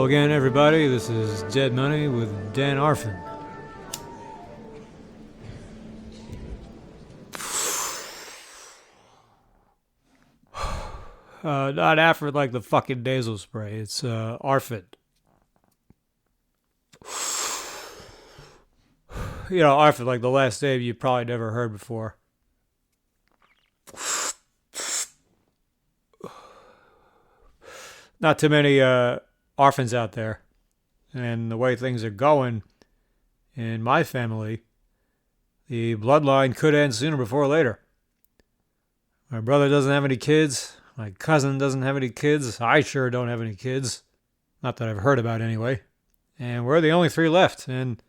again, everybody. This is Dead Money with Dan Arfin. Not Afrin like the fucking nasal spray. It's Arfin. You know, Arfin, like the last name you probably never heard before. Not too many Arfins out there. And the way things are going in my family, the bloodline could end sooner before later. My brother doesn't have any kids. My cousin doesn't have any kids. I sure don't have any kids. Not that I've heard about anyway. And we're the only three left. And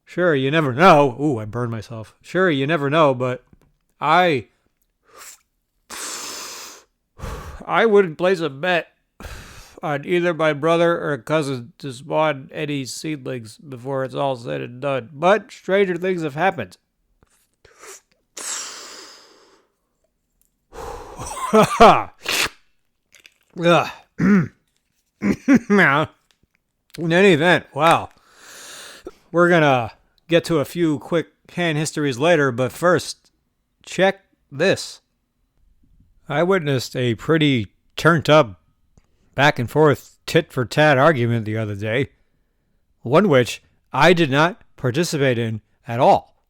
sure, you never know. Ooh, I burned myself. Sure, you never know, but I wouldn't place a bet on either my brother or cousin to spawn any seedlings before it's all said and done. But stranger things have happened. Now, in any event, wow. We're going to get to a few quick hand histories later, but first, check this. I witnessed a pretty turned up back and forth tit-for-tat argument the other day, one which I did not participate in at all.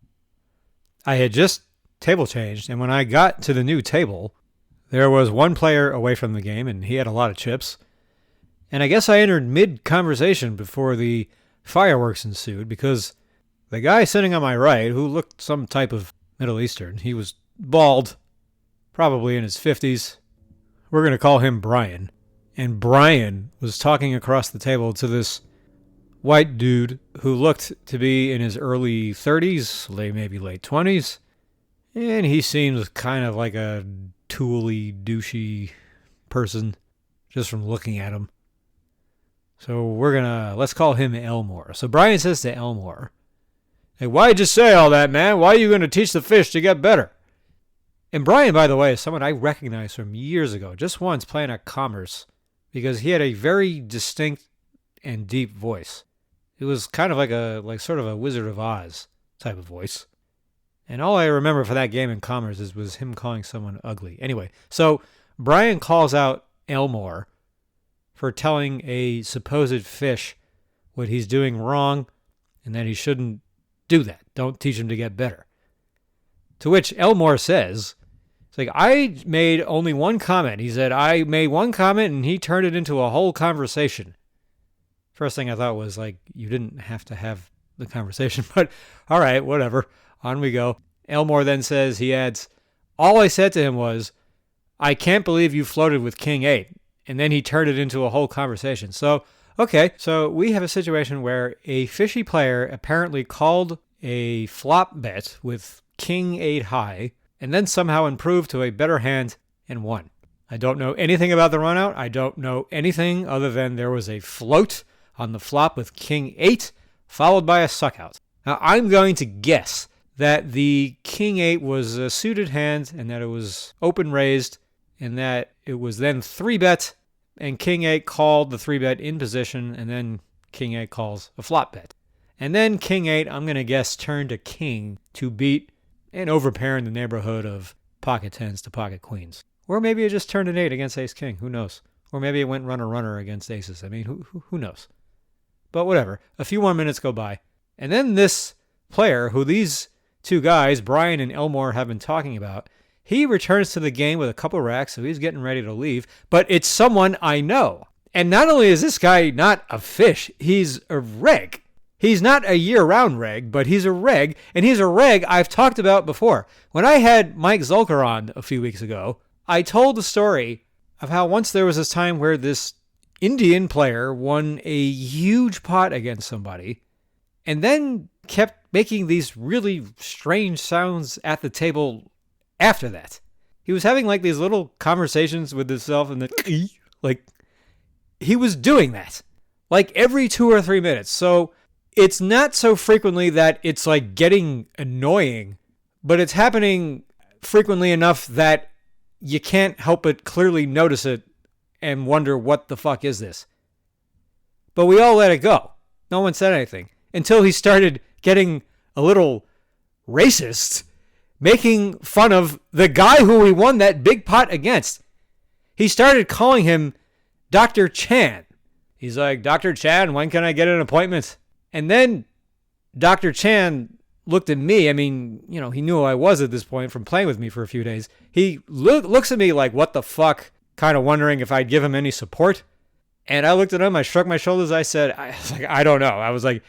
I had just table changed, and when I got to the new table, there was one player away from the game, and he had a lot of chips. And I guess I entered mid-conversation before the fireworks ensued, because the guy sitting on my right, who looked some type of Middle Eastern, he was bald, probably in his 50s. We're going to call him Brian. And Brian was talking across the table to this white dude who looked to be in his early 30s, maybe late 20s. And he seems kind of like a tooly, douchey person just from looking at him. So let's call him Elmore. So Brian says to Elmore, "Hey, why'd you say all that, man? Why are you going to teach the fish to get better?" And Brian, by the way, is someone I recognize from years ago, just once playing at Commerce, because he had a very distinct and deep voice. It was kind of like sort of a Wizard of Oz type of voice. And all I remember for that game in Commerce was him calling someone ugly. Anyway, so Brian calls out Elmore for telling a supposed fish what he's doing wrong and that he shouldn't do that. Don't teach him to get better. To which Elmore says, it's like, I made only one comment. He said, I made one comment and he turned it into a whole conversation. First thing I thought was, like, you didn't have to have the conversation, but all right, whatever. On we go. Elmore then says, he adds, all I said to him was, I can't believe you floated with King 8. And then he turned it into a whole conversation. So, okay, so we have a situation where a fishy player apparently called a flop bet with King 8 high, and then somehow improved to a better hand and won. I don't know anything about the runout. I don't know anything other than there was a float on the flop with King 8, followed by a suckout. Now, I'm going to guess that the King 8 was a suited hand and that it was open raised and that it was then 3-bet and King 8 called the 3-bet in position and then King 8 calls a flop bet. And then King 8, I'm going to guess, turned to King to beat an overpair in the neighborhood of pocket 10s to pocket queens. Or maybe it just turned an 8 against ace king. Who knows? Or maybe it went runner against aces. I mean, who knows? But whatever. A few more minutes go by. And then this player, who these two guys, Brian and Elmore, have been talking about, he returns to the game with a couple racks, so he's getting ready to leave. But it's someone I know. And not only is this guy not a fish, he's a reg. He's not a year-round reg, but he's a reg, and he's a reg I've talked about before. When I had Mike Zulker on a few weeks ago, I told the story of how once there was this time where this Indian player won a huge pot against somebody, and then kept making these really strange sounds at the table after that. He was having like these little conversations with himself, and then, like, he was doing that like every 2 or 3 minutes. So it's not so frequently that it's like getting annoying, but it's happening frequently enough that you can't help but clearly notice it and wonder, what the fuck is this? But we all let it go. No one said anything until he started getting a little racist, making fun of the guy who we won that big pot against. He started calling him Dr. Chan. He's like, Dr. Chan, when can I get an appointment? And then Dr. Chan looked at me. I mean, you know, he knew who I was at this point from playing with me for a few days. He looks at me like, what the fuck? Kind of wondering if I'd give him any support. And I looked at him. I shrugged my shoulders. I was like, I don't know. I was like,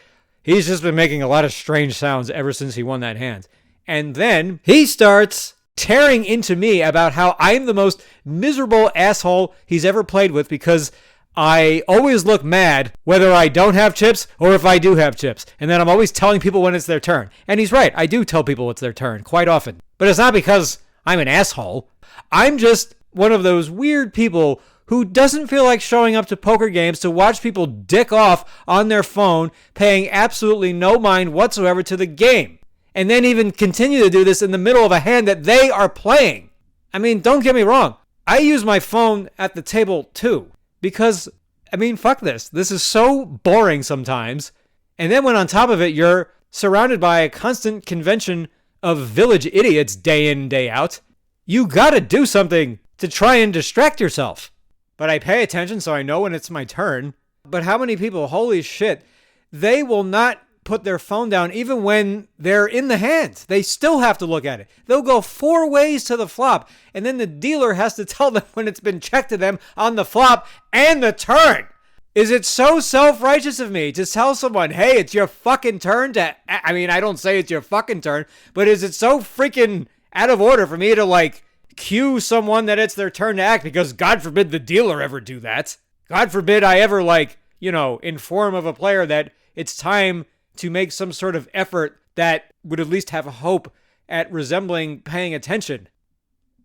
he's just been making a lot of strange sounds ever since he won that hand. And then he starts tearing into me about how I'm the most miserable asshole he's ever played with because I always look mad whether I don't have chips or if I do have chips. And then I'm always telling people when it's their turn. And he's right. I do tell people it's their turn quite often. But it's not because I'm an asshole. I'm just one of those weird people who doesn't feel like showing up to poker games to watch people dick off on their phone, paying absolutely no mind whatsoever to the game. And then even continue to do this in the middle of a hand that they are playing. I mean, don't get me wrong. I use my phone at the table too. Because, I mean, fuck this. This is so boring sometimes. And then when on top of it, you're surrounded by a constant convention of village idiots day in, day out, you gotta do something to try and distract yourself. But I pay attention so I know when it's my turn. But how many people, holy shit, they will not put their phone down even when they're in the hand. They still have to look at it. They'll go 4 ways to the flop, and then the dealer has to tell them when it's been checked to them on the flop and the turn. Is it so self-righteous of me to tell someone, hey, it's your fucking turn to... I mean, I don't say it's your fucking turn, but is it so freaking out of order for me to, like, cue someone that it's their turn to act? Because God forbid the dealer ever do that. God forbid I ever, like, you know, inform of a player that it's time to make some sort of effort that would at least have a hope at resembling paying attention.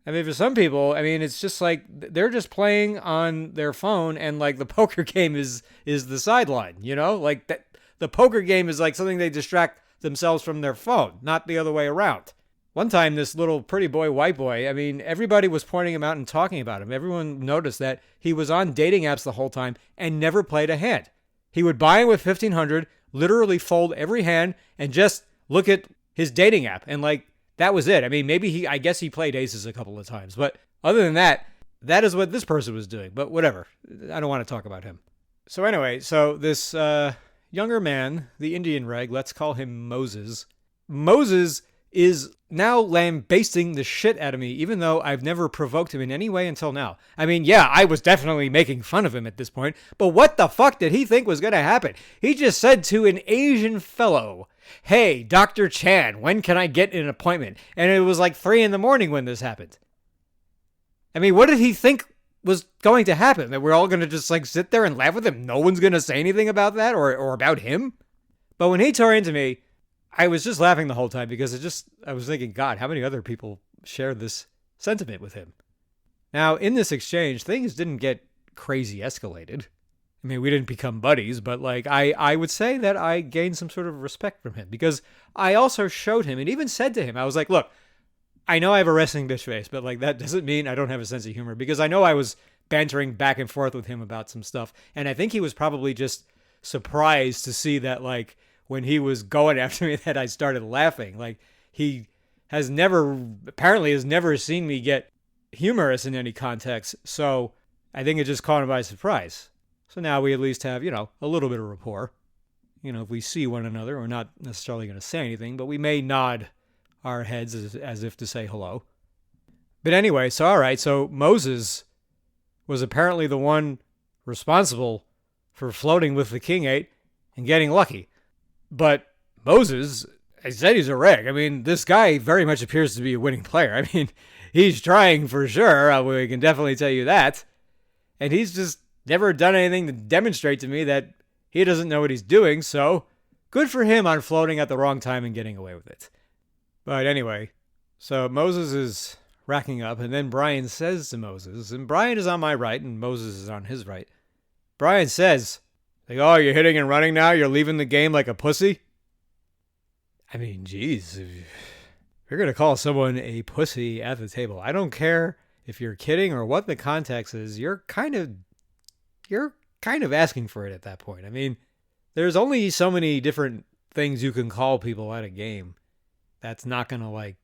I mean, for some people, I mean, it's just like they're just playing on their phone and like the poker game is the sideline, you know? Like that, the poker game is like something they distract themselves from their phone, not the other way around. One time, this little pretty boy, white boy, I mean, everybody was pointing him out and talking about him. Everyone noticed that he was on dating apps the whole time and never played a hand. He would buy in with 1,500, literally fold every hand and just look at his dating app. And like, that was it. I mean, maybe I guess he played aces a couple of times, but other than that, that is what this person was doing, but whatever. I don't want to talk about him. So anyway, so this younger man, the Indian reg, let's call him Moses. Moses is now lambasting the shit out of me, even though I've never provoked him in any way until now. I mean, yeah, I was definitely making fun of him at this point, but what the fuck did he think was going to happen? He just said to an Asian fellow, hey, Dr. Chan, when can I get an appointment? And it was like 3 a.m. when this happened. I mean, what did he think was going to happen? That we're all going to just like sit there and laugh with him? No one's going to say anything about that or about him? But when he tore into me, I was just laughing the whole time because I was thinking, God, how many other people share this sentiment with him? Now, in this exchange, things didn't get crazy escalated. I mean, we didn't become buddies, but like I would say that I gained some sort of respect from him because I also showed him and even said to him, I was like, look, I know I have a resting bitch face, but like that doesn't mean I don't have a sense of humor because I know I was bantering back and forth with him about some stuff. And I think he was probably just surprised to see that like, when he was going after me that I started laughing. Like he apparently has never seen me get humorous in any context. So I think it just caught him by surprise. So now we at least have, you know, a little bit of rapport. You know, if we see one another, we're not necessarily going to say anything, but we may nod our heads as if to say hello. But anyway, so all right. So Moses was apparently the one responsible for floating with the King 8 and getting lucky. But Moses, I said he's a reg. I mean, this guy very much appears to be a winning player. I mean, he's trying for sure. We can definitely tell you that. And he's just never done anything to demonstrate to me that he doesn't know what he's doing. So good for him on floating at the wrong time and getting away with it. But anyway, so Moses is racking up. And then Brian says to Moses, and Brian is on my right and Moses is on his right. Brian says, like, oh, you're hitting and running now? You're leaving the game like a pussy? I mean, geez. If you're going to call someone a pussy at the table, I don't care if you're kidding or what the context is. You're kind of kind of asking for it at that point. I mean, there's only so many different things you can call people at a game. That's not going to, like,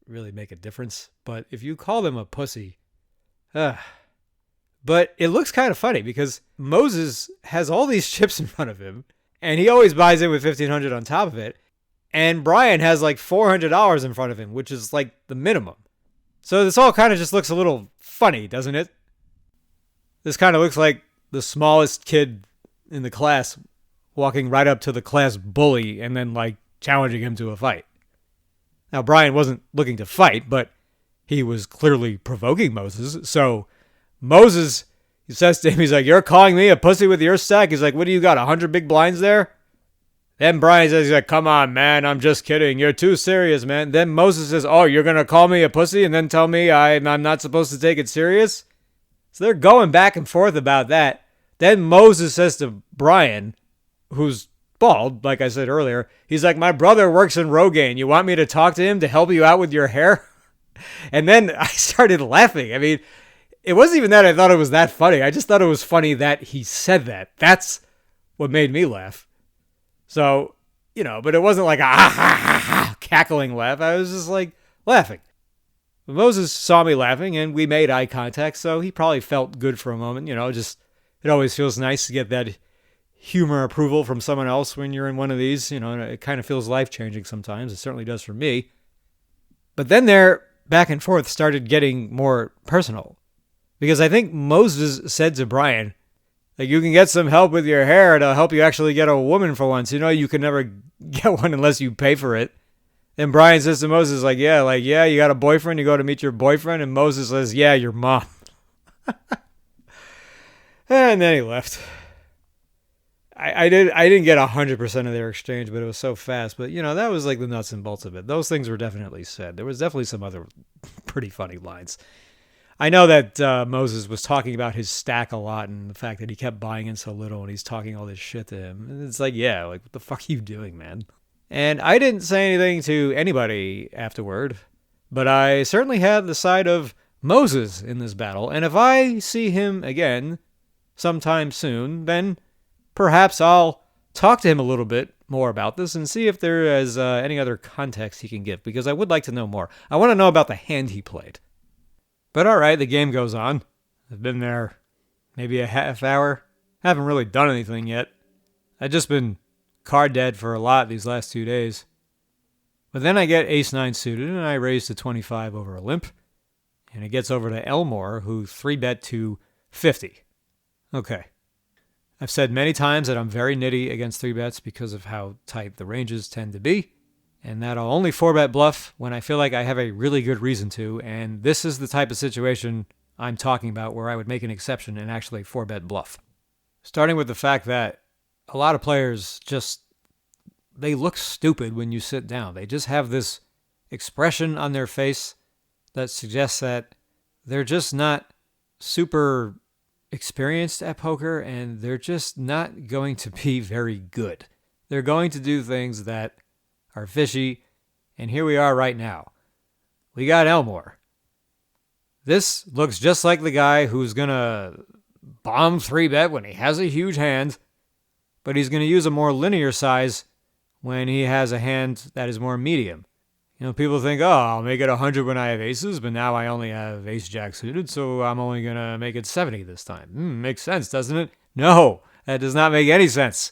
really make a difference. But if you call them a pussy, but it looks kind of funny because Moses has all these chips in front of him, and he always buys in with $1,500 on top of it. And Brian has like $400 in front of him, which is like the minimum. So this all kind of just looks a little funny, doesn't it? This kind of looks like the smallest kid in the class walking right up to the class bully and then like challenging him to a fight. Now, Brian wasn't looking to fight, but he was clearly provoking Moses. So Moses, he says to him, he's like, "You're calling me a pussy with your stack?" He's like, "What do you got, 100 big blinds there?" Then Brian says, he's like, "Come on, man, I'm just kidding. You're too serious, man." Then Moses says, "Oh, you're going to call me a pussy and then tell me I'm not supposed to take it serious?" So they're going back and forth about that. Then Moses says to Brian, who's bald, like I said earlier, he's like, "My brother works in Rogaine. You want me to talk to him to help you out with your hair?" And then I started laughing. I mean, it wasn't even that I thought it was that funny. I just thought it was funny that he said that. That's what made me laugh. So, but it wasn't like a ha ha ha ha cackling laugh. I was just like laughing. Moses saw me laughing and we made eye contact, so he probably felt good for a moment. It always feels nice to get that humor approval from someone else when you're in one of these. It kind of feels life-changing sometimes. It certainly does for me. But then their back and forth started getting more personal. Because I think Moses said to Brian, like, "You can get some help with your hair to help you actually get a woman for once. You can never get one unless you pay for it." And Brian says to Moses, yeah, you got a boyfriend? You go to meet your boyfriend? And Moses says, "Yeah, your mom." And then he left. I didn't get 100% of their exchange, but it was so fast. But, that was like the nuts and bolts of it. Those things were definitely said. There was definitely some other pretty funny lines. I know that Moses was talking about his stack a lot and the fact that he kept buying in so little and he's talking all this shit to him. And it's like, yeah, like, what the fuck are you doing, man? And I didn't say anything to anybody afterward, but I certainly had the side of Moses in this battle. And if I see him again sometime soon, then perhaps I'll talk to him a little bit more about this and see if there is any other context he can give, because I would like to know more. I want to know about the hand he played. But all right, the game goes on. I've been there maybe a half hour. Haven't really done anything yet. I've just been card dead for a lot these last 2 days. But then I get ace-9 suited, and I raise to 25 over a limp. And it gets over to Elmore, who 3-bet to 50. Okay. I've said many times that I'm very nitty against 3-bets because of how tight the ranges tend to be, and that I'll only 4-bet bluff when I feel like I have a really good reason to, and this is the type of situation I'm talking about where I would make an exception and actually 4-bet bluff. Starting with the fact that a lot of players they look stupid when you sit down. They just have this expression on their face that suggests that they're just not super experienced at poker, and they're just not going to be very good. They're going to do things that are fishy, and here we are right now. We got Elmore. This looks just like the guy who's going to bomb 3-bet when he has a huge hand, but he's going to use a more linear size when he has a hand that is more medium. People think, "Oh, I'll make it 100 when I have aces, but now I only have ace-jack suited, so I'm only going to make it 70 this time." Makes sense, doesn't it? No, that does not make any sense.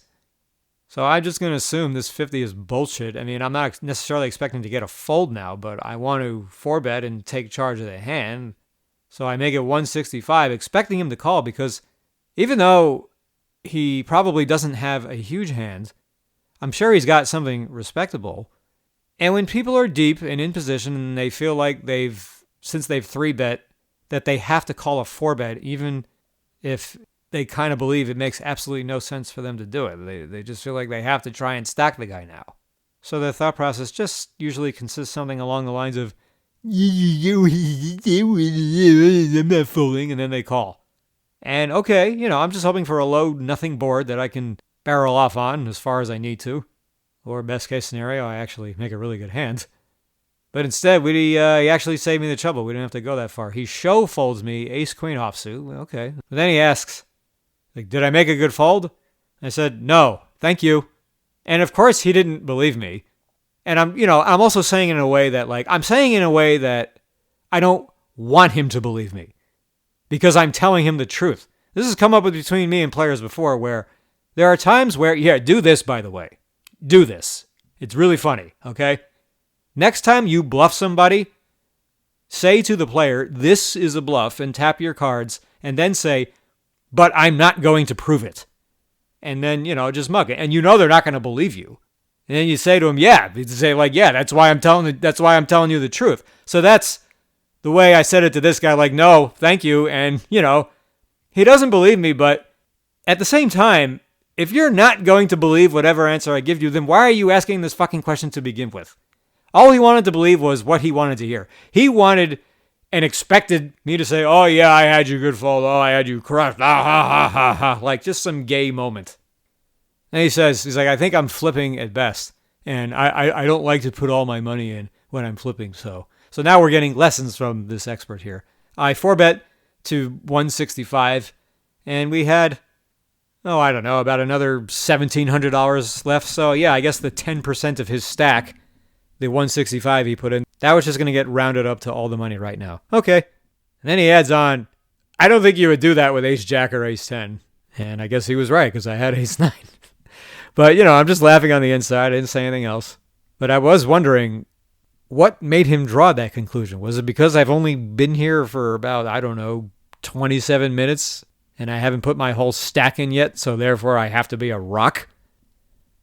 So I'm just going to assume this 50 is bullshit. I mean, I'm not necessarily expecting to get a fold now, but I want to 4-bet and take charge of the hand. So I make it 165, expecting him to call, because even though he probably doesn't have a huge hand, I'm sure he's got something respectable. And when people are deep and in position and they feel like since they've 3-bet, that they have to call a 4-bet, even if they kind of believe it makes absolutely no sense for them to do it. They just feel like they have to try and stack the guy now. So their thought process just usually consists something along the lines of, "I'm not folding," and then they call. And okay, I'm just hoping for a low nothing board that I can barrel off on as far as I need to. Or best case scenario, I actually make a really good hand. But instead, he actually saved me the trouble. We didn't have to go that far. He show folds me ace-queen offsuit. Okay. But then he asks, Like, did I make a good fold? I said, no, thank you. And of course he didn't believe me. And I'm also saying in a way that I don't want him to believe me because I'm telling him the truth. This has come up between me and players before where there are times where, yeah, do this, by the way. Do this. It's really funny, okay? Next time you bluff somebody, say to the player, this is a bluff, and tap your cards, and then say, but I'm not going to prove it. And then, just mug it. And they're not going to believe you. And then you say to them, yeah. You say, like, yeah, that's why I'm telling you the truth. So that's the way I said it to this guy, like, no, thank you. And, he doesn't believe me, but at the same time, if you're not going to believe whatever answer I give you, then why are you asking this fucking question to begin with? All he wanted to believe was what he wanted to hear. He wanted and expected me to say, oh, yeah, I had you good fold. Oh, I had you crushed. Ah, ha, ha, ha, ha. Like just some gay moment. And he's like, I think I'm flipping at best. And I don't like to put all my money in when I'm flipping. So now we're getting lessons from this expert here. I 4-bet to 165. And we had, I don't know, about another $1,700 left. So yeah, I guess the 10% of his stack, the 165 he put in, that was just going to get rounded up to all the money right now. Okay. And then he adds on, I don't think you would do that with ace jack or ace 10. And I guess he was right because I had ace 9. But, I'm just laughing on the inside. I didn't say anything else. But I was wondering what made him draw that conclusion. Was it because I've only been here for about, 27 minutes and I haven't put my whole stack in yet, so therefore I have to be a rock?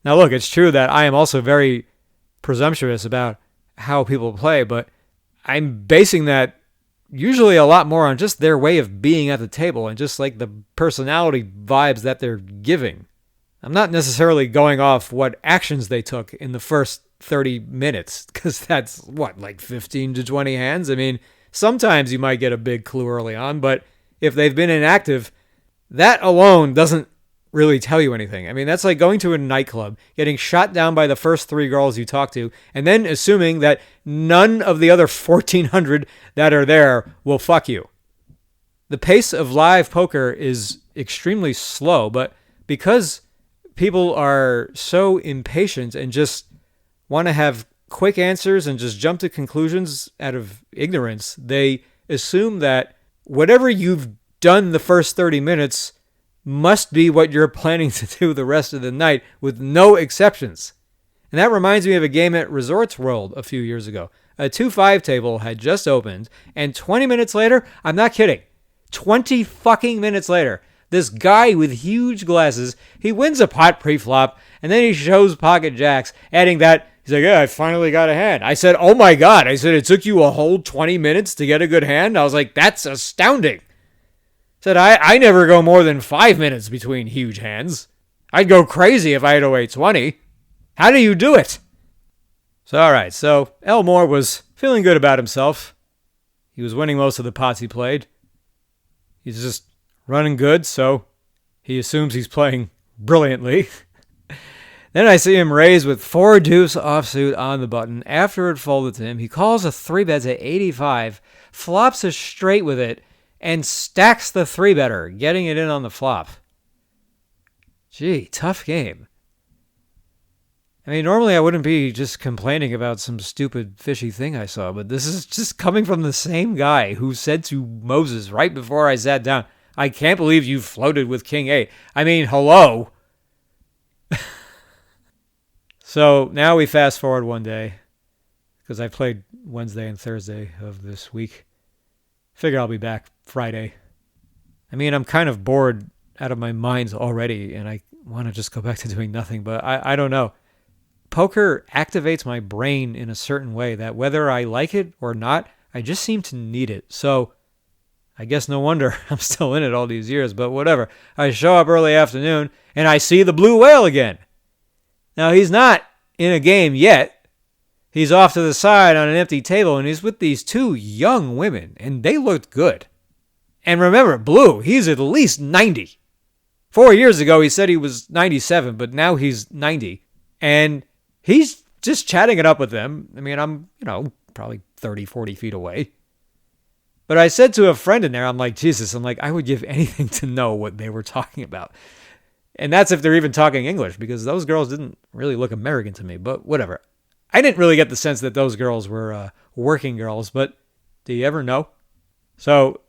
Now, look, it's true that I am also very presumptuous about how people play, but I'm basing that usually a lot more on just their way of being at the table and just like the personality vibes that they're giving. I'm not necessarily going off what actions they took in the first 30 minutes, because that's, like 15 to 20 hands? I mean, sometimes you might get a big clue early on, but if they've been inactive, that alone doesn't really tell you anything. I mean, that's like going to a nightclub, getting shot down by the first 3 girls you talk to, and then assuming that none of the other 1,400 that are there will fuck you. The pace of live poker is extremely slow, but because people are so impatient and just want to have quick answers and just jump to conclusions out of ignorance, they assume that whatever you've done the first 30 minutes must be what you're planning to do the rest of the night, with no exceptions. And that reminds me of a game at Resorts World a few years ago. A 2-5 table had just opened, and 20 minutes later, I'm not kidding, 20 fucking minutes later, this guy with huge glasses, he wins a pot pre-flop, and then he shows pocket jacks, adding that, he's like, yeah, I finally got a hand. I said, oh my God. I said, it took you a whole 20 minutes to get a good hand? I was like, that's astounding. Said, I never go more than 5 minutes between huge hands. I'd go crazy if I had to wait 20. How do you do it? So, all right. So, Elmore was feeling good about himself. He was winning most of the pots he played. He's just running good, so he assumes he's playing brilliantly. Then I see him raise with 4 deuce offsuit on the button. After it folded to him, he calls a 3-bet to 85, flops a straight with it, and stacks the 3-better, getting it in on the flop. Gee, tough game. I mean, normally I wouldn't be just complaining about some stupid fishy thing I saw, but this is just coming from the same guy who said to Moses right before I sat down, I can't believe you floated with King 8. I mean, hello. So now we fast forward one day, because I played Wednesday and Thursday of this week. Figure I'll be back Friday. I mean, I'm kind of bored out of my mind already, and I want to just go back to doing nothing, but I don't know. Poker activates my brain in a certain way that whether I like it or not, I just seem to need it. So I guess no wonder I'm still in it all these years, but whatever. I show up early afternoon, and I see the blue whale again. Now, he's not in a game yet. He's off to the side on an empty table, and he's with these 2 young women, and they looked good. And remember, Blue, he's at least 90. 4 years ago, he said he was 97, but now he's 90. And he's just chatting it up with them. I mean, I'm, probably 30, 40 feet away. But I said to a friend in there, I'm like, Jesus, I'm like, I would give anything to know what they were talking about. And that's if they're even talking English, because those girls didn't really look American to me, but whatever. I didn't really get the sense that those girls were working girls, but do you ever know? So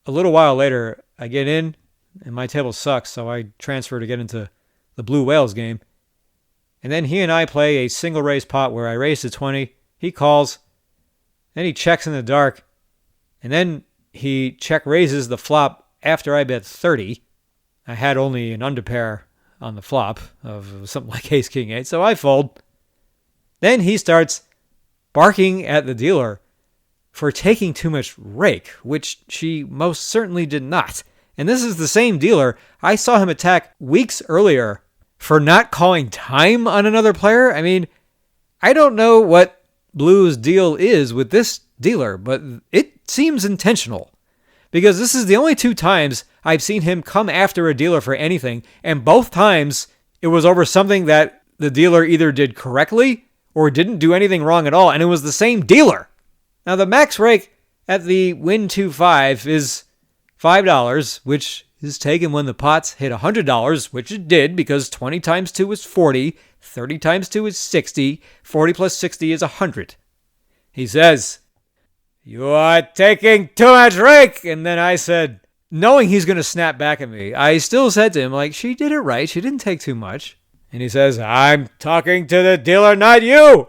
a little while later, I get in, and my table sucks, so I transfer to get into the Blue Whales game. And then he and I play a single raise pot where I raise to 20, he calls, then he checks in the dark, and then he check raises the flop after I bet 30. I had only an underpair on the flop of something like ace, king, 8, so I fold. Then he starts barking at the dealer for taking too much rake, which she most certainly did not. And this is the same dealer I saw him attack weeks earlier for not calling time on another player. I mean, I don't know what Blue's deal is with this dealer, but it seems intentional. Because this is the only 2 times I've seen him come after a dealer for anything, and both times it was over something that the dealer either did correctly or didn't do anything wrong at all, and it was the same dealer. Now, the max rake at the win 2-5 is $5, which is taken when the pots hit $100, which it did, because 20 times 2 is 40, 30 times 2 is 60, 40 plus 60 is 100. He says, "You are taking too much rake." And then I said, knowing he's going to snap back at me, I still said to him, like, she did it right. She didn't take too much. And he says, "I'm talking to the dealer, not you."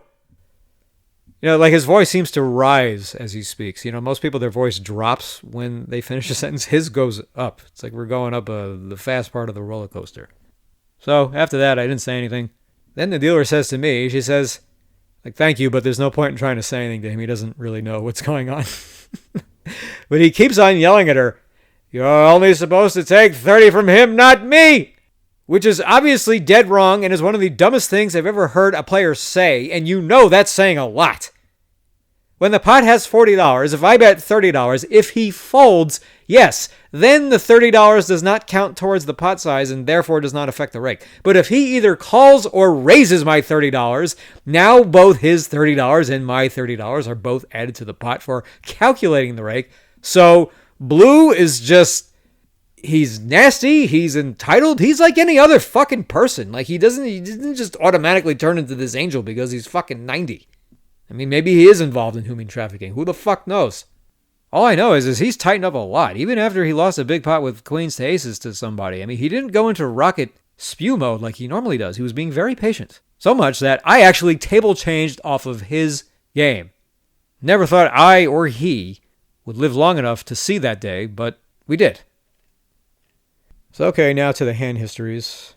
You know, like his voice seems to rise as he speaks. You know, most people, their voice drops when they finish a sentence. His goes up. It's like we're going up the fast part of the roller coaster. So after that, I didn't say anything. Then the dealer says to me, she says, like, "Thank you, but there's no point in trying to say anything to him. He doesn't really know what's going on." But he keeps on yelling at her, "You're only supposed to take 30 from him, not me." Which is obviously dead wrong and is one of the dumbest things I've ever heard a player say, and you know that's saying a lot. When the pot has $40, if I bet $30, if he folds, yes, then the $30 does not count towards the pot size and therefore does not affect the rake. But if he either calls or raises my $30, now both his $30 and my $30 are both added to the pot for calculating the rake. So Blue is just, he's nasty, he's entitled, he's like any other fucking person. Like he didn't just automatically turn into this angel because he's fucking 90. I mean, maybe he is involved in human trafficking. Who the fuck knows? All I know is he's tightened up a lot, even after he lost a big pot with queens to aces to somebody. I mean, he didn't go into rocket spew mode like he normally does. He was being very patient. So much that I actually table changed off of his game. Never thought I or he would live long enough to see that day, but we did. So, okay, now to the hand histories.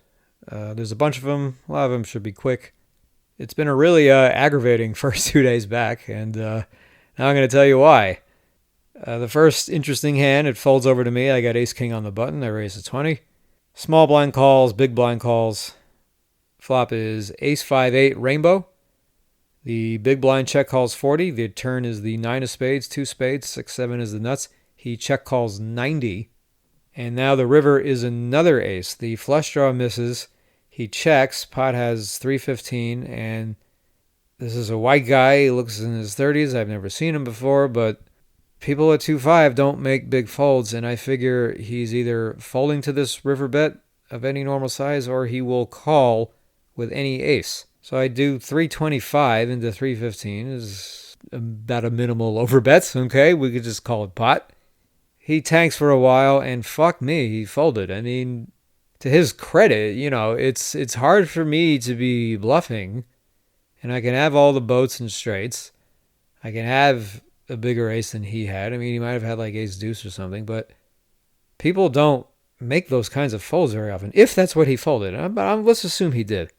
There's a bunch of them. A lot of them should be quick. It's been a really aggravating first 2 days back, and now I'm going to tell you why. The first interesting hand, it folds over to me. I got ace-king on the button. I raise to 20. Small blind calls, big blind calls. Flop is ace-5-8 rainbow. The big blind check calls 40. The turn is the 9 of spades, 2 spades, 6-7 is the nuts. He check calls 90. And now the river is another ace. The flush draw misses. He checks. Pot has 315, and this is a white guy. He looks in his 30s. I've never seen him before, but people at 2-5 don't make big folds, and I figure he's either folding to this river bet of any normal size or he will call with any ace. So I do 325 into 315 is about a minimal overbet. Okay, we could just call it pot. He tanks for a while, and fuck me, he folded. I mean, to his credit, you know, it's hard for me to be bluffing, and I can have all the boats and straights. I can have a bigger ace than he had. I mean, he might have had like ace deuce or something, but people don't make those kinds of folds very often, if that's what he folded. But let's assume he did.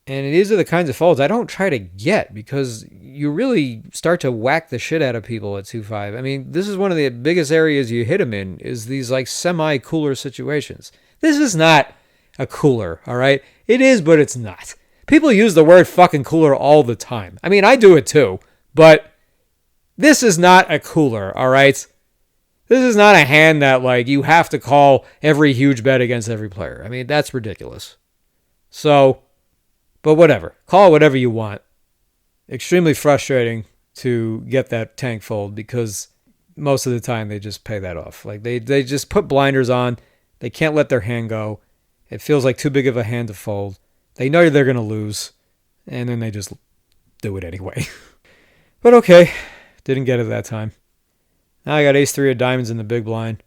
And these are the kinds of folds I don't try to get, because you really start to whack the shit out of people at 2-5. I mean, this is one of the biggest areas you hit them in, is these like semi-cooler situations. This is not a cooler, all right? It is, but it's not. People use the word fucking cooler all the time. I mean, I do it too, but this is not a cooler, all right? This is not a hand that like you have to call every huge bet against every player. I mean, that's ridiculous. So, but whatever. Call it whatever you want. Extremely frustrating to get that tank fold, because most of the time they just pay that off. Like they just put blinders on. They can't let their hand go. It feels like too big of a hand to fold. They know they're going to lose, and then they just do it anyway. But okay, didn't get it that time. Now I got ace three of diamonds in the big blind.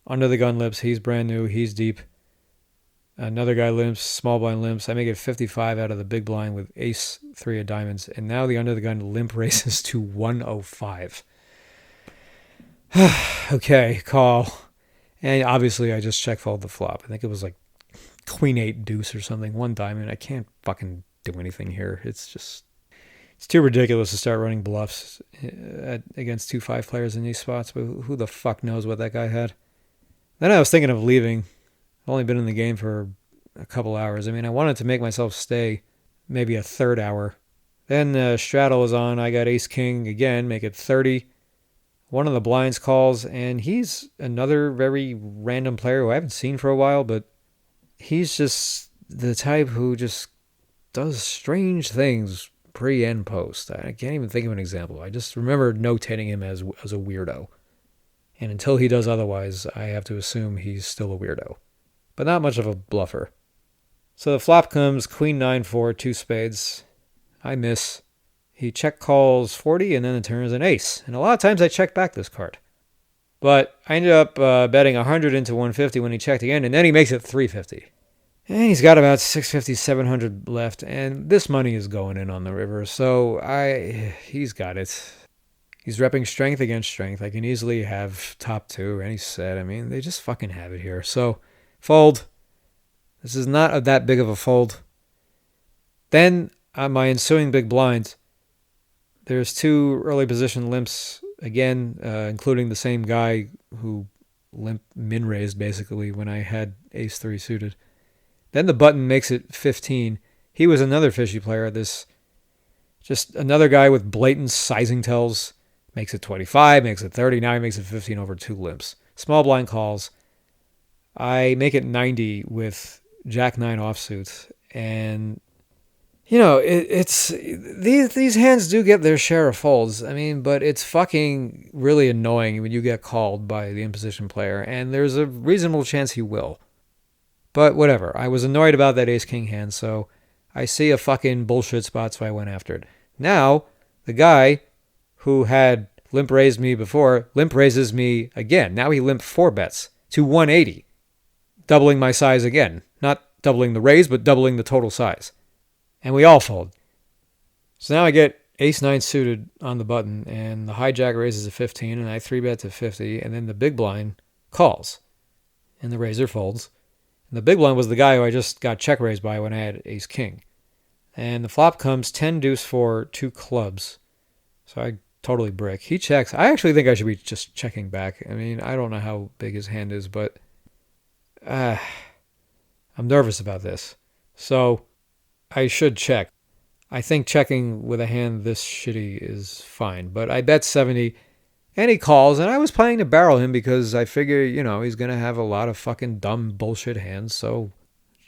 Under the gun limps. He's brand new. He's deep. Another guy limps. Small blind limps. I make it 55 out of the big blind with ace three of diamonds. And now the under the gun limp raises to 105. Okay, call. And obviously I just check fold the flop. I think it was like queen eight deuce or something. One diamond. I can't fucking do anything here. It's too ridiculous to start running bluffs against 2-5 players in these spots. But who the fuck knows what that guy had? Then I was thinking of leaving. I've only been in the game for a couple hours. I mean, I wanted to make myself stay maybe a third hour. Then straddle was on. I got ace king again, make it 30. One of the blinds calls, and he's another very random player who I haven't seen for a while, but he's just the type who just does strange things pre and post. I can't even think of an example. I just remember notating him as a weirdo. And until he does otherwise, I have to assume he's still a weirdo. But not much of a bluffer. So the flop comes queen 9-4, two spades. I miss. He check calls 40, and then the turn is an ace. And a lot of times I check back this card. But I ended up betting 100 into 150 when he checked again, and then he makes it 350. And he's got about 650, 700 left, and this money is going in on the river. So he's got it. He's repping strength against strength. I can easily have top two or any set. I mean, they just fucking have it here. So, fold. This is not that big of a fold. Then, on my ensuing big blind, there's two early position limps, again, including the same guy who limp min-raised, basically, when I had ace-3 suited. Then the button makes it 15. He was another fishy player. Just another guy with blatant sizing tells. Makes it 25, makes it 30. Now he makes it 15 over two limps. Small blind calls. I make it 90 with Jack 9 offsuit. And, you know, it's these hands do get their share of folds. I mean, but it's fucking really annoying when you get called by the imposition player. And there's a reasonable chance he will. But whatever. I was annoyed about that ace-king hand, so I see a fucking bullshit spot, so I went after it. Now, the guy who had limp raised me before, limp raises me again. Now he limp 4 bets to 180, doubling my size again. Not doubling the raise, but doubling the total size. And we all fold. So now I get ace-9 suited on the button, and the hijack raises to 15, and I 3-bet to 50, and then the big blind calls, and the raiser folds. And the big blind was the guy who I just got check raised by when I had ace-king. And the flop comes 10 deuce 4, 2 clubs. So I totally brick. He checks. I actually think I should be just checking back. I mean, I don't know how big his hand is, but I'm nervous about this. So I should check. I think checking with a hand this shitty is fine. But I bet 70, and he calls, and I was planning to barrel him because I figure, you know, he's going to have a lot of fucking dumb bullshit hands, so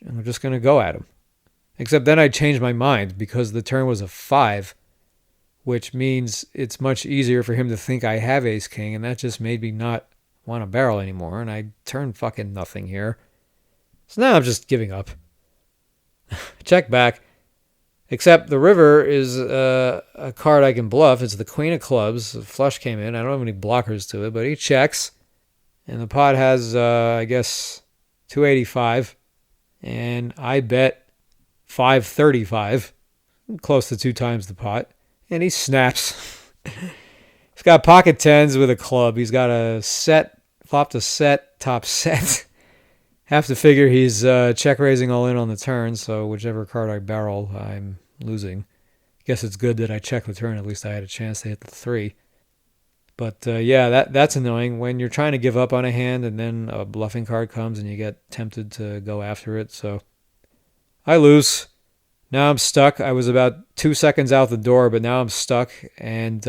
I'm just going to go at him. Except then I changed my mind because the turn was a 5, which means it's much easier for him to think I have ace-king, and that just made me not want to barrel anymore, and I turned fucking nothing here. So now I'm just giving up. Check back. Except the river is a card I can bluff. It's the queen of clubs. The flush came in. I don't have any blockers to it, but he checks. And the pot has, I guess, 285. And I bet 535. Close to 2 times the pot. And he snaps. He's got pocket tens with a club. He's got a set, flop to set, top set. Have to figure he's check raising all in on the turn, so whichever card I barrel, I'm losing. Guess it's good that I check the turn. At least I had a chance to hit the 3. But yeah, that's annoying when you're trying to give up on a hand and then a bluffing card comes and you get tempted to go after it. So I lose. Now I'm stuck. I was about 2 seconds out the door, but now I'm stuck, and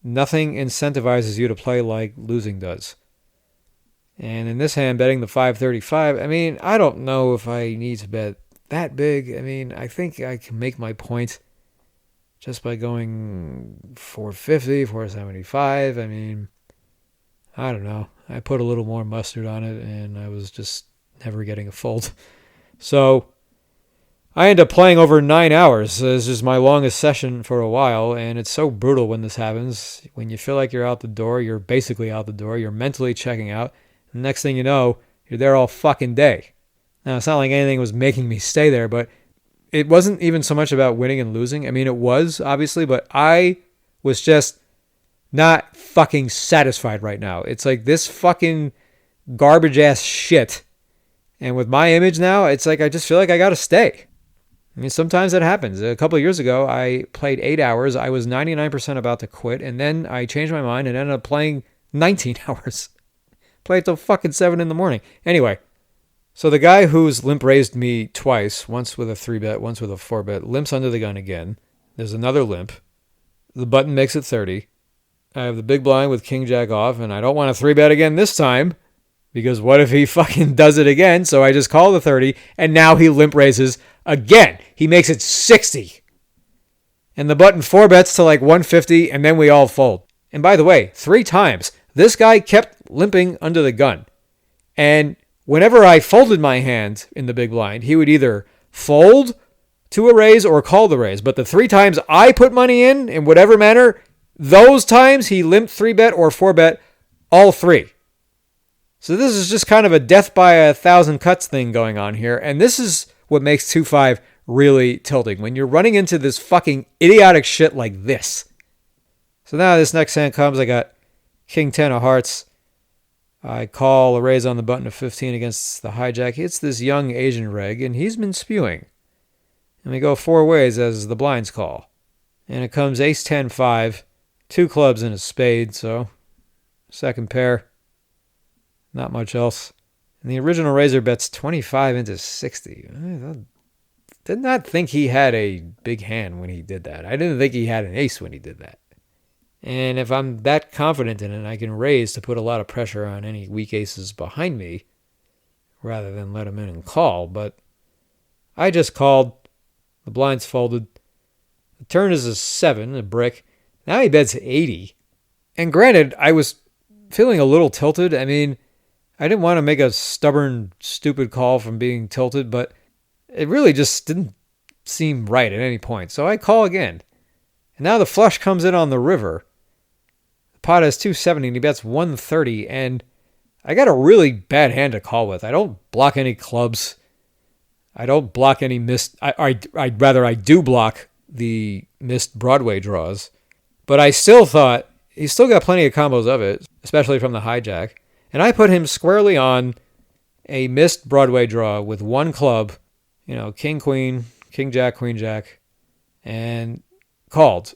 nothing incentivizes you to play like losing does. And in this hand, betting the 535, I mean, I don't know if I need to bet that big. I mean, I think I can make my point just by going 450, 475. I mean, I don't know. I put a little more mustard on it, and I was just never getting a fold. So I end up playing over 9 hours. This is my longest session for a while, and it's so brutal when this happens. When you feel like you're out the door, you're basically out the door. You're mentally checking out. And next thing you know, you're there all fucking day. Now, it's not like anything was making me stay there, but it wasn't even so much about winning and losing. I mean, it was, obviously, but I was just not fucking satisfied right now. It's like this fucking garbage ass shit. And with my image now, it's like I just feel like I gotta stay. I mean, sometimes that happens. A couple of years ago, I played 8 hours. I was 99% about to quit, and then I changed my mind and ended up playing 19 hours. Played till fucking 7 in the morning. Anyway, so the guy who's limp raised me twice, once with a 3-bet, once with a 4-bet, limps under the gun again. There's another limp. The button makes it 30. I have the big blind with king jack off, and I don't want a 3-bet again this time, because what if he fucking does it again? So I just call the 30, and now he limp raises again. He makes it 60. And the button 4-bets to like 150, and then we all fold. And by the way, 3 times, this guy kept limping under the gun. And whenever I folded my hand in the big blind, he would either fold to a raise or call the raise. But the 3 times I put money in whatever manner, those times he limped 3-bet or 4-bet all 3. So this is just kind of a death by 1,000 cuts thing going on here. And this is what makes 2-5 really tilting. When you're running into this fucking idiotic shit like this. So now this next hand comes. I got king 10 of hearts. I call a raise on the button of 15 against the hijack. It's this young Asian reg, and he's been spewing. And we go 4 ways as the blinds call. And it comes ace 10 5, 2 clubs and a spade, so second pair. Not much else. And the original raiser bets 25 into 60. I did not think he had a big hand when he did that. I didn't think he had an ace when he did that. And if I'm that confident in it, I can raise to put a lot of pressure on any weak aces behind me rather than let him in and call. But I just called. The blinds folded. The turn is a 7, a brick. Now he bets 80. And granted, I was feeling a little tilted. I mean, I didn't want to make a stubborn, stupid call from being tilted, but it really just didn't seem right at any point. So I call again. And now the flush comes in on the river. The pot has 270 and he bets 130, and I got a really bad hand to call with. I don't block any clubs. I don't block any missed... I do block the missed Broadway draws. But I still thought he's still got plenty of combos of it, especially from the hijack. And I put him squarely on a missed Broadway draw with 1 club, king, queen, king, jack, queen, jack, and called.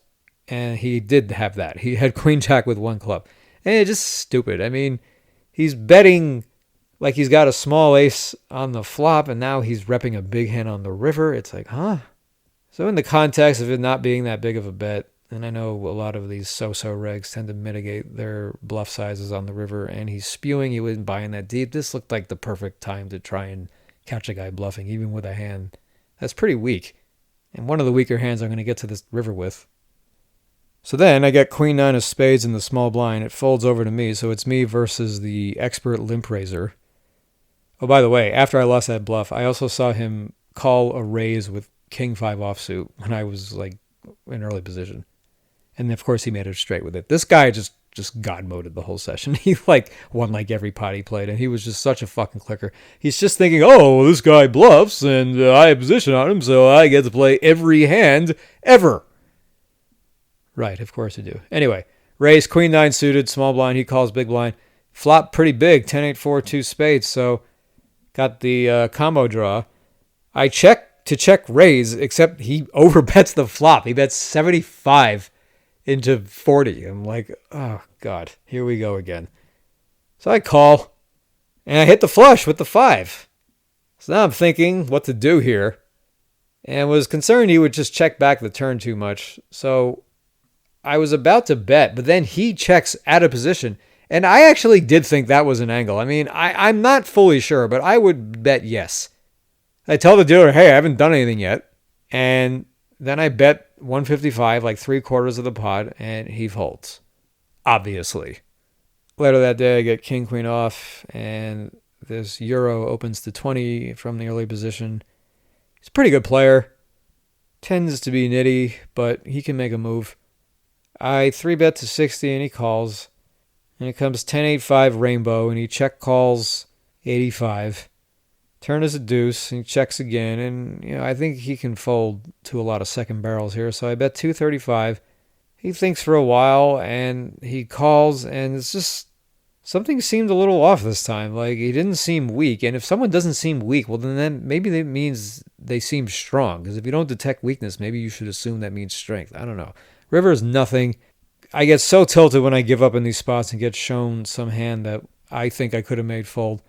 And he did have that. He had queen, jack with 1 club. And it's just stupid. I mean, he's betting like he's got a small ace on the flop, and now he's repping a big hand on the river. It's like, huh? So in the context of it not being that big of a bet, and I know a lot of these so-so regs tend to mitigate their bluff sizes on the river, and he's spewing, he wasn't buying that deep. This looked like the perfect time to try and catch a guy bluffing, even with a hand that's pretty weak. And one of the weaker hands I'm going to get to this river with. So then I get queen 9 of spades in the small blind. It folds over to me, so it's me versus the expert limp raiser. Oh, by the way, after I lost that bluff, I also saw him call a raise with king 5 offsuit when I was like in early position. And of course he made it straight with it. This guy just god moded the whole session. He won like every pot he played, and he was just such a fucking clicker. He's just thinking, oh, this guy bluffs, and I have position on him, so I get to play every hand ever. Right, of course I do. Anyway, raise, queen 9 suited, small blind, he calls big blind. Flop pretty big, 10-8, 4-2 spades, so got the combo draw. I check to check raise, except he overbets the flop. He bets 75 into 40. I'm like, oh, God, here we go again. So I call, and I hit the flush with the 5. So now I'm thinking what to do here, and was concerned he would just check back the turn too much. So I was about to bet, but then he checks out of position. And I actually did think that was an angle. I mean, I'm not fully sure, but I would bet yes. I tell the dealer, hey, I haven't done anything yet. And then I bet 155, like 3/4 of the pot, and he folds. Obviously. Later that day, I get king, queen off, and this Euro opens to 20 from the early position. He's a pretty good player. Tends to be nitty, but he can make a move. I 3-bet to 60, and he calls. And it comes 10-8-5 rainbow, and he check calls 85. Turn is a deuce, and he checks again, and I think he can fold to a lot of second barrels here, so I bet 235. He thinks for a while, and he calls, and it's just something seemed a little off this time. Like, he didn't seem weak, and if someone doesn't seem weak, well, then maybe that means they seem strong, because if you don't detect weakness, maybe you should assume that means strength. I don't know. River is nothing. I get so tilted when I give up in these spots and get shown some hand that I think I could have made fold.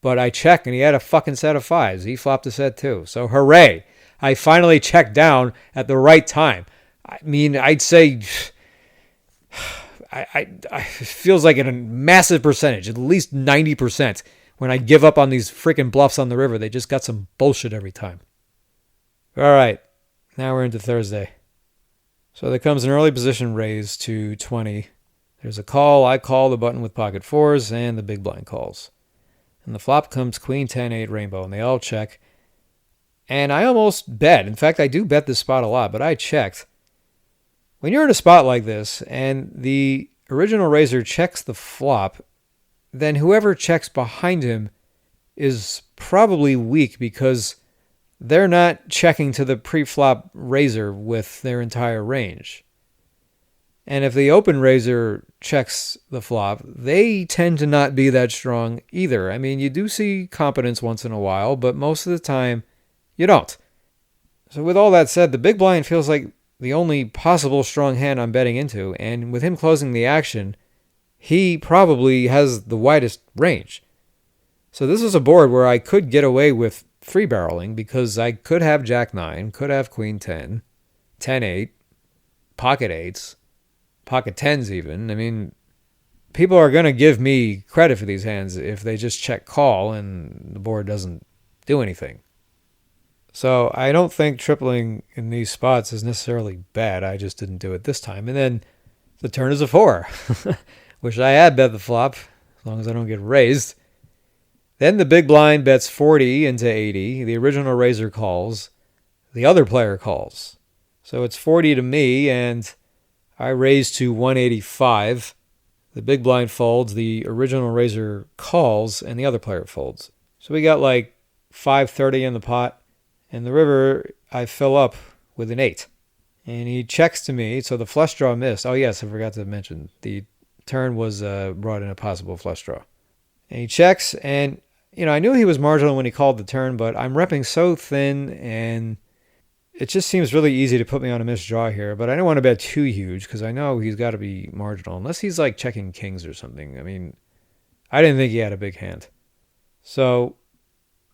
But I check, and he had a fucking set of fives. He flopped a set too. So hooray. I finally checked down at the right time. I mean, I'd say it feels like in a massive percentage, at least 90%, when I give up on these freaking bluffs on the river. They just got some bullshit every time. All right, now we're into Thursday. So there comes an early position raise to 20. There's a call. I call the button with pocket fours, and the big blind calls. And the flop comes queen 10-8 rainbow, and they all check. And I almost bet. In fact, I do bet this spot a lot, but I checked. When you're in a spot like this and the original raiser checks the flop, then whoever checks behind him is probably weak because they're not checking to the pre-flop raiser with their entire range. And if the open raiser checks the flop, they tend to not be that strong either. I mean, you do see competence once in a while, but most of the time, you don't. So with all that said, the big blind feels like the only possible strong hand I'm betting into, and with him closing the action, he probably has the widest range. So this is a board where I could get away with three-barreling because I could have Jack 9, could have Queen 10, 10-8, pocket 8s, pocket 10s even. I mean, people are going to give me credit for these hands if they just check call and the board doesn't do anything. So I don't think tripling in these spots is necessarily bad. I just didn't do it this time. And then the turn is a 4. Wish I had bet the flop, as long as I don't get raised. Then the big blind bets 40 into 80. The original raiser calls. The other player calls. So it's 40 to me, and I raise to 185. The big blind folds. The original raiser calls, and the other player folds. So we got like 530 in the pot. And the river, I fill up with an 8. And he checks to me, so the flush draw missed. Oh, yes, I forgot to mention. The turn was brought in a possible flush draw. And he checks, and, I knew he was marginal when he called the turn, but I'm repping so thin, and it just seems really easy to put me on a missed draw here. But I don't want to bet too huge, because I know he's got to be marginal, unless he's, like, checking kings or something. I mean, I didn't think he had a big hand. So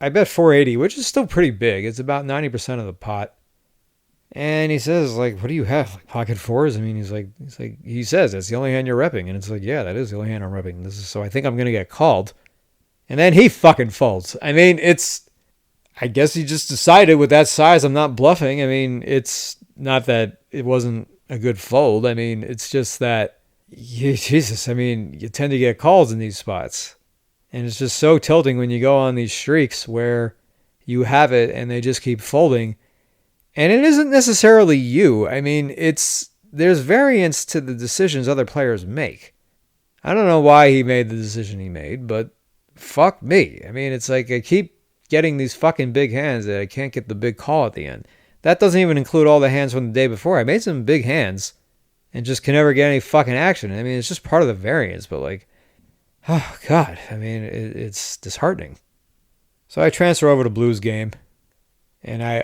I bet 480, which is still pretty big. It's about 90% of the pot. And he says, like, what do you have? Like pocket fours? I mean, he says, that's the only hand you're repping. And it's like, yeah, that is the only hand I'm repping. So I think I'm going to get called. And then he fucking folds. I mean, I guess he just decided with that size, I'm not bluffing. I mean, it's not that it wasn't a good fold. I mean, it's just that, Jesus, I mean, you tend to get calls in these spots. And it's just so tilting when you go on these streaks where you have it and they just keep folding. And it isn't necessarily you. I mean, there's variance to the decisions other players make. I don't know why he made the decision he made, but fuck me. I mean, it's like I keep getting these fucking big hands that I can't get the big call at the end. That doesn't even include all the hands from the day before. I made some big hands and just can never get any fucking action. I mean, it's just part of the variance, but like, oh, God. I mean, it's disheartening. So I transfer over to Blue's game. And I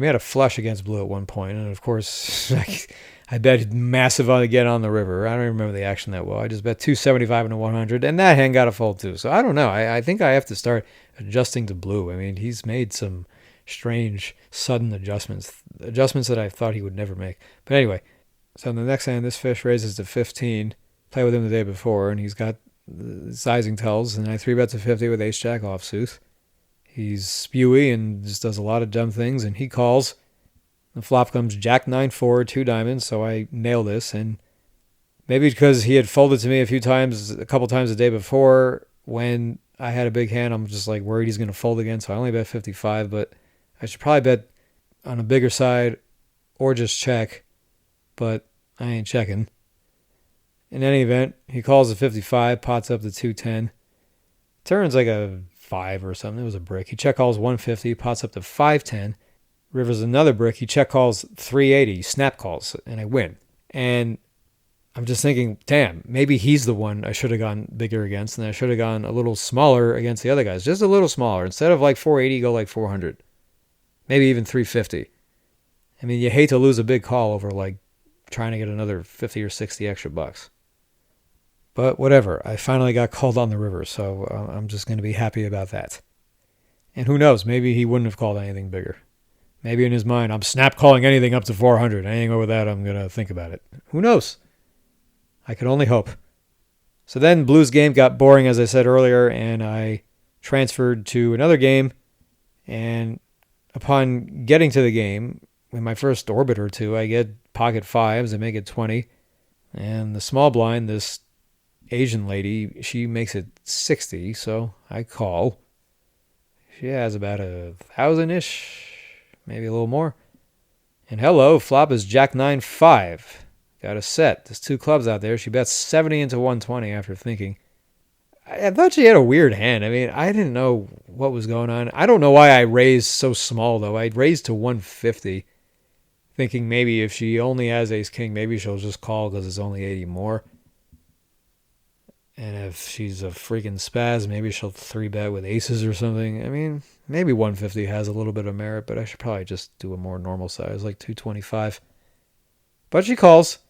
made a flush against Blue at one point. And, of course, I bet massive on again on the river. I don't even remember the action that well. I just bet 275 into 100. And that hand got a fold, too. So I don't know. I think I have to start adjusting to Blue. I mean, he's made some strange, sudden adjustments that I thought he would never make. But anyway, so in the next hand, this fish raises to 15. Play with him the day before, and he's got sizing tells, and I 3-bet to 50 with ace-jack offsuit. He's spewy and just does a lot of dumb things, and he calls. The flop comes Jack 9-4, 2 diamonds, so I nail this, and Maybe because he had folded to me a couple times the day before when I had a big hand. I'm just like worried he's going to fold again. So I only bet 55, but I should probably bet on a bigger side or just check, but I ain't checking. In any event, he calls at 55, pots up to 210. Turns like a 5 or something. It was a brick. He check calls 150, pots up to 510. Rivers another brick. He check calls 380, snap calls, and I win. And I'm just thinking, damn, maybe he's the one I should have gone bigger against, and I should have gone a little smaller against the other guys. Just a little smaller. Instead of like 480, go like 400. Maybe even 350. I mean, you hate to lose a big call over like trying to get another 50 or 60 extra bucks. But whatever, I finally got called on the river, so I'm just going to be happy about that. And who knows, maybe he wouldn't have called anything bigger. Maybe in his mind, I'm snap calling anything up to 400. Anything over that, I'm going to think about it. Who knows? I can only hope. So then Blues game got boring, as I said earlier, and I transferred to another game. And upon getting to the game, in my first orbit or two, I get pocket fives and make it 20. And the small blind, this Asian lady, she makes it 60, so I call. She has about 1,000-ish, maybe a little more. And hello, flop is Jack 9-5. Got a set. There's two clubs out there. She bets 70 into 120 after thinking. I thought she had a weird hand. I mean, I didn't know what was going on. I don't know why I raised so small, though. I raised to 150, thinking maybe if she only has ace-king, maybe she'll just call because it's only 80 more. And if she's a freaking spaz, maybe she'll 3-bet with aces or something. I mean, maybe 150 has a little bit of merit, but I should probably just do a more normal size, like 225. But she calls.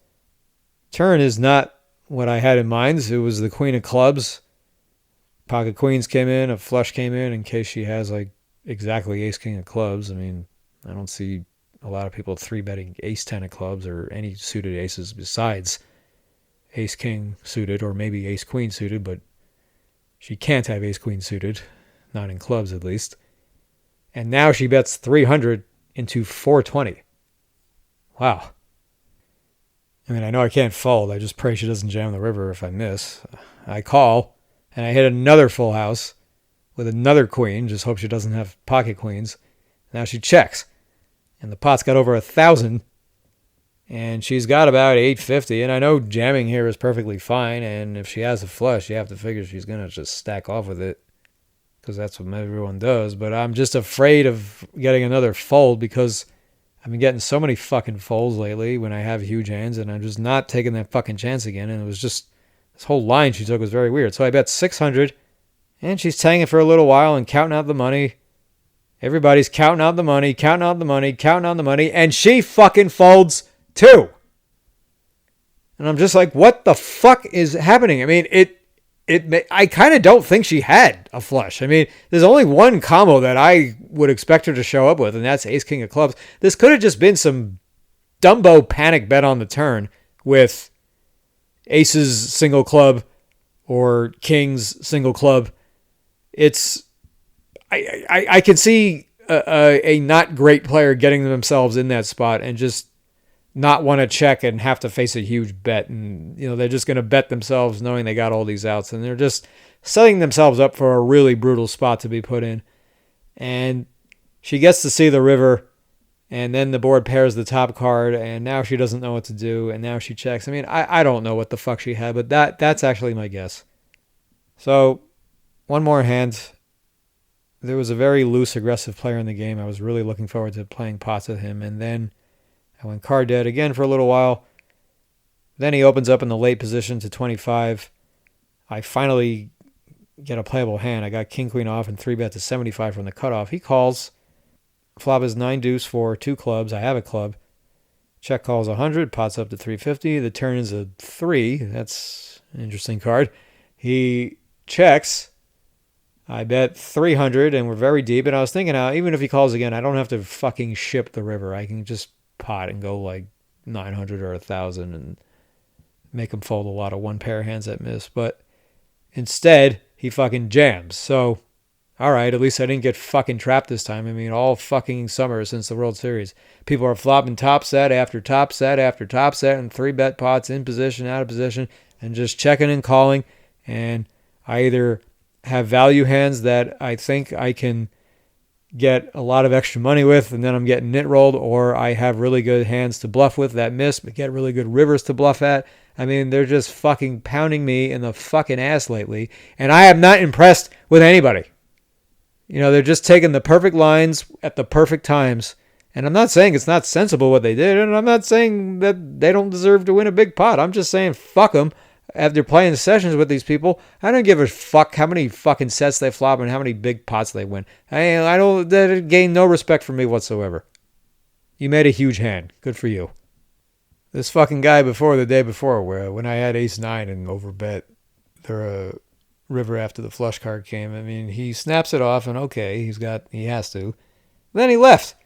Turn is not what I had in mind. It was the queen of clubs. Pocket queens came in, a flush came in case she has like exactly ace-king of clubs. I mean, I don't see a lot of people 3-betting ace-10 of clubs or any suited aces besides ace-king suited, or maybe ace-queen suited, but she can't have ace-queen suited, not in clubs at least. And now she bets 300 into 420. Wow. I mean, I know I can't fold. I just pray she doesn't jam the river if I miss. I call, and I hit another full house with another queen. Just hope she doesn't have pocket queens. Now she checks, and the pot's got over 1,000. And she's got about 850, and I know jamming here is perfectly fine, and if she has a flush, you have to figure she's going to just stack off with it, because that's what everyone does. But I'm just afraid of getting another fold, because I've been getting so many fucking folds lately when I have huge hands, and I'm just not taking that fucking chance again, and it was just, this whole line she took was very weird. So I bet 600, and she's hanging for a little while and counting out the money. Everybody's counting out the money, counting out the money, counting out the money, and she fucking folds 2. And I'm just like, what the fuck is happening? I mean, I kind of don't think she had a flush. I mean, there's only one combo that I would expect her to show up with, and that's ace-king of clubs. This could have just been some Dumbo panic bet on the turn with aces single club or kings single club. I can see a not great player getting themselves in that spot and just not want to check and have to face a huge bet. And, they're just going to bet themselves knowing they got all these outs. And they're just setting themselves up for a really brutal spot to be put in. And she gets to see the river. And then the board pairs the top card. And now she doesn't know what to do. And now she checks. I mean, I don't know what the fuck she had. But that's actually my guess. So, one more hand. There was a very loose, aggressive player in the game. I was really looking forward to playing pots with him. And then I went card dead again for a little while. Then he opens up in the late position to 25. I finally get a playable hand. I got king queen off and 3-bet to 75 from the cutoff. He calls. Flop is 9 deuce for 2 clubs. I have a club. Check calls 100. Pots up to 350. The turn is a 3. That's an interesting card. He checks. I bet 300 and we're very deep. And I was thinking, even if he calls again, I don't have to fucking ship the river. I can just pot and go like 900 or 1,000 and make him fold a lot of one pair hands that miss. But instead, he fucking jams. So All right, at least I didn't get fucking trapped this time. I mean, all fucking summer since the World Series. People are flopping top set after top set after top set and 3-bet pots in position, out of position, and just checking and calling. And I either have value hands that I think I can get a lot of extra money with, and then I'm getting nit rolled, or I have really good hands to bluff with that miss, but get really good rivers to bluff at. I mean, they're just fucking pounding me in the fucking ass lately, and I am not impressed with anybody. You know, they're just taking the perfect lines at the perfect times. And I'm not saying it's not sensible what they did, and I'm not saying that they don't deserve to win a big pot. I'm just saying fuck them. After playing sessions with these people, I don't give a fuck how many fucking sets they flop and how many big pots they win. I don't, that gain no respect from me whatsoever. You made a huge hand. Good for you. This fucking guy before, the day before, where when I had ace-9 and overbet the river after the flush card came, I mean, he snaps it off, and okay, he has to. Then he left.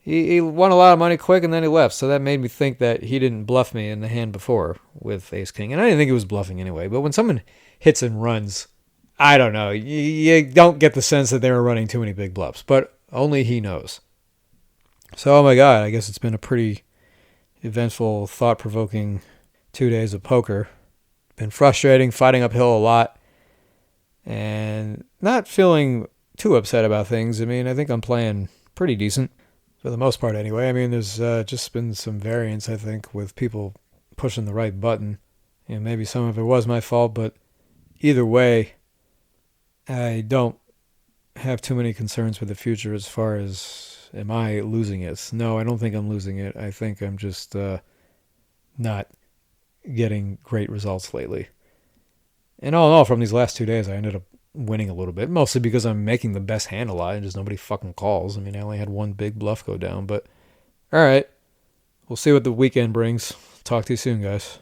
He won a lot of money quick, and then he left. So that made me think that he didn't bluff me in the hand before with ace-king. And I didn't think he was bluffing anyway. But when someone hits and runs, I don't know. You don't get the sense that they were running too many big bluffs. But only he knows. So, oh my God, I guess it's been a pretty eventful, thought-provoking 2 days of poker. Been frustrating, fighting uphill a lot, and not feeling too upset about things. I mean, I think I'm playing pretty decent. For the most part, anyway. I mean, there's just been some variance, I think, with people pushing the right button. And maybe some of it was my fault, but either way, I don't have too many concerns for the future as far as, am I losing it? No, I don't think I'm losing it. I think I'm just not getting great results lately. And all in all, from these last 2 days, I ended up winning a little bit, mostly because I'm making the best hand a lot and just nobody fucking calls. I mean, I only had one big bluff go down, but all right. We'll see what the weekend brings. Talk to you soon, guys.